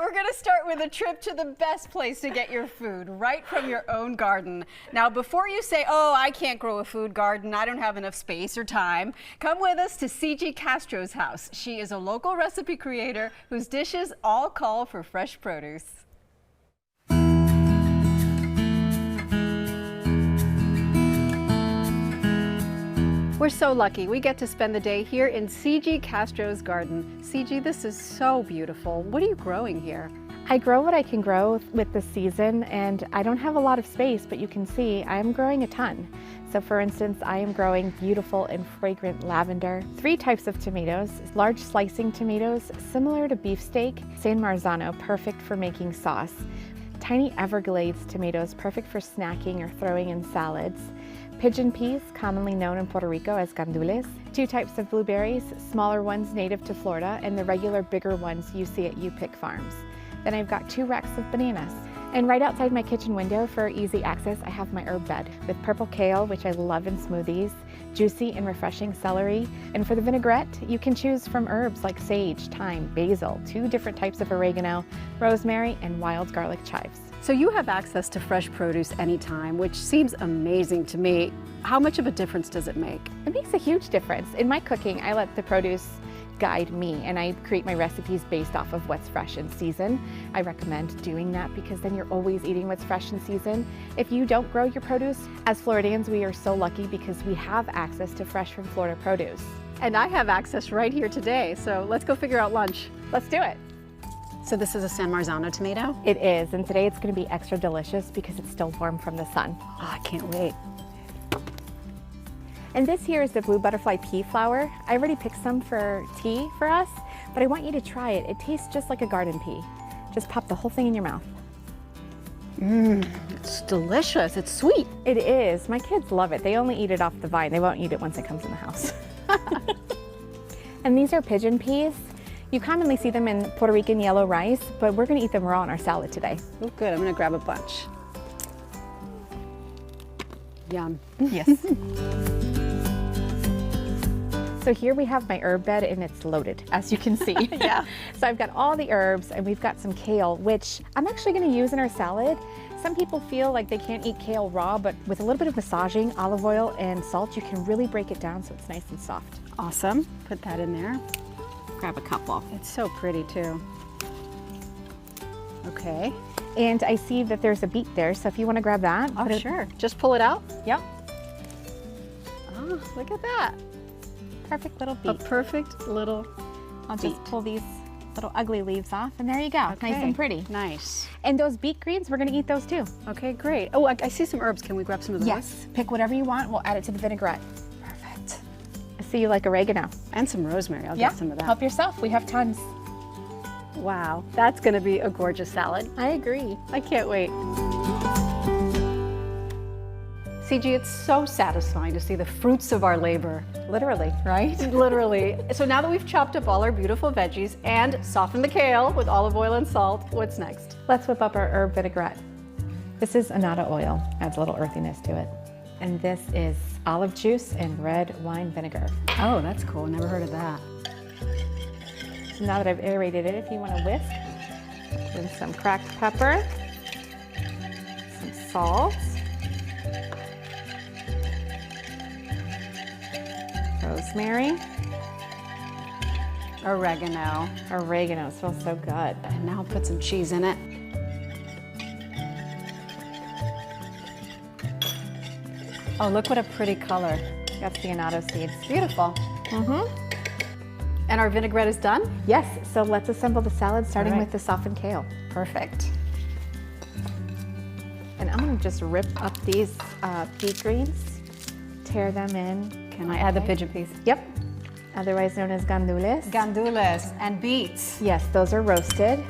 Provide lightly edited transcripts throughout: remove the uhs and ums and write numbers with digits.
we're going to start with a trip to the best place to get your food, right from your own garden. Now, before you say, oh, I can't grow a food garden, I don't have enough space or time, come with us to Ciji Castro's house. She is a local recipe creator whose dishes all call for fresh produce. We're so lucky. We get to spend the day here in Ciji Castro's garden. Ciji, this is so beautiful. What are you growing here? I grow what I can grow with the season, and I don't have a lot of space, but you can see I'm growing a ton. So for instance, I am growing beautiful and fragrant lavender, 3 types of tomatoes, large slicing tomatoes, similar to beefsteak, San Marzano, perfect for making sauce, tiny Everglades tomatoes, perfect for snacking or throwing in salads, pigeon peas, commonly known in Puerto Rico as gandules, 2 types of blueberries, smaller ones native to Florida, and the regular bigger ones you see at U-Pick Farms. Then I've got 2 racks of bananas. And right outside my kitchen window for easy access, I have my herb bed with purple kale, which I love in smoothies, juicy and refreshing celery. And for the vinaigrette, you can choose from herbs like sage, thyme, basil, 2 different types of oregano, rosemary, and wild garlic chives. So you have access to fresh produce anytime, which seems amazing to me. How much of a difference does it make? It makes a huge difference. In my cooking, I let the produce guide me, and I create my recipes based off of what's fresh in season. I recommend doing that because then you're always eating what's fresh in season. If you don't grow your produce, as Floridians, we are so lucky because we have access to fresh from Florida produce. And I have access right here today, so let's go figure out lunch. Let's do it. So this is a San Marzano tomato? It is, and today it's going to be extra delicious because it's still warm from the sun. Oh, I can't wait. And this here is the blue butterfly pea flower. I already picked some for tea for us, but I want you to try it. It tastes just like a garden pea. Just pop the whole thing in your mouth. It's delicious. It's sweet. It is. My kids love it. They only eat it off the vine. They won't eat it once it comes in the house. And these are pigeon peas. You commonly see them in Puerto Rican yellow rice, but we're going to eat them raw in our salad today. Oh, good. I'm going to grab a bunch. Yum. Yes. So here we have my herb bed, and it's loaded, as you can see. Yeah. So I've got all the herbs, and we've got some kale, which I'm actually going to use in our salad. Some people feel like they can't eat kale raw, but with a little bit of massaging, olive oil, and salt, you can really break it down so it's nice and soft. Awesome. Put that in there. Grab a couple. It's so pretty too. Okay. And I see that there's a beet there, so if you want to grab that. Oh, sure. Just pull it out? Yep. Oh, look at that. Perfect little A beet. perfect little I'll beet. just pull these little ugly leaves off, and there you go. Okay. Nice and pretty. Nice. And those beet greens, we're going to eat those too. Okay, great. Oh, I see some herbs. Can we grab some of those? Yes. Pick whatever you want. We'll add it to the vinaigrette. Perfect. I see you like oregano. And some rosemary. I'll get some of that. Help yourself. We have tons. Wow, that's going to be a gorgeous salad. I agree. I can't wait. Ciji, it's so satisfying to see the fruits of our labor. Literally, right? Literally. So now that we've chopped up all our beautiful veggies and softened the kale with olive oil and salt, what's next? Let's whip up our herb vinaigrette. This is annatto oil. Adds a little earthiness to it. And this is olive juice and red wine vinegar. Oh, that's cool. Never heard of that. So now that I've aerated it, if you want to whisk, then some cracked pepper, some salt, rosemary, Oregano. oregano. It smells so good. And now I'll put some cheese in it. Oh, look what a pretty color. That's the annatto seeds. Beautiful. And our vinaigrette is done? Yes, so let's assemble the salad starting All right. with the softened kale. Perfect. And I'm gonna just rip up these beet greens, tear them in. Can I add the pigeon peas? Yep, otherwise known as gandules. Gandules and beets. Yes, those are roasted.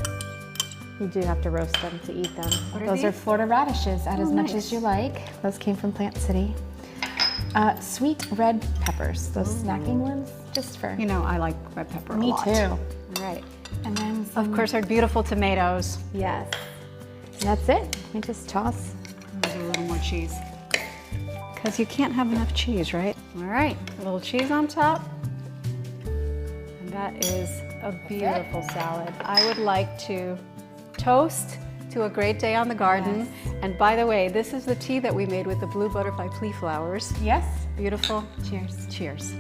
You do have to roast them to eat them. What are Those are these? Florida radishes. Add as much nice. as you like. Those came from Plant City. Sweet red peppers, those snacking ones, just for You know, I like red pepper a me lot. too. All right. And then some, Of course, our beautiful tomatoes. yes. And that's it. We just toss. There's a little more cheese. Because you can't have enough cheese, right? All right, a little cheese on top. And that is a beautiful salad. I would like to Toast to a great day on the garden. Yes. And by the way, this is the tea that we made with the blue butterfly pea flowers. Yes. Beautiful. Cheers. Cheers.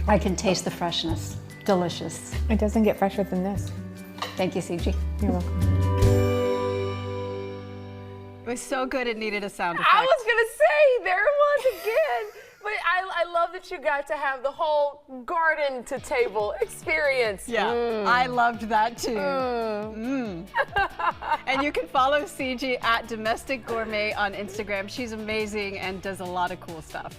I can taste the freshness. Delicious. It doesn't get fresher than this. Thank you, Ciji. You're welcome. It was so good it needed a sound effect. I was gonna say, there it was again. But I love that you got to have the whole garden to table experience. Yeah, I loved that too. And you can follow Ciji at Domestic Gourmet on Instagram. She's amazing and does a lot of cool stuff.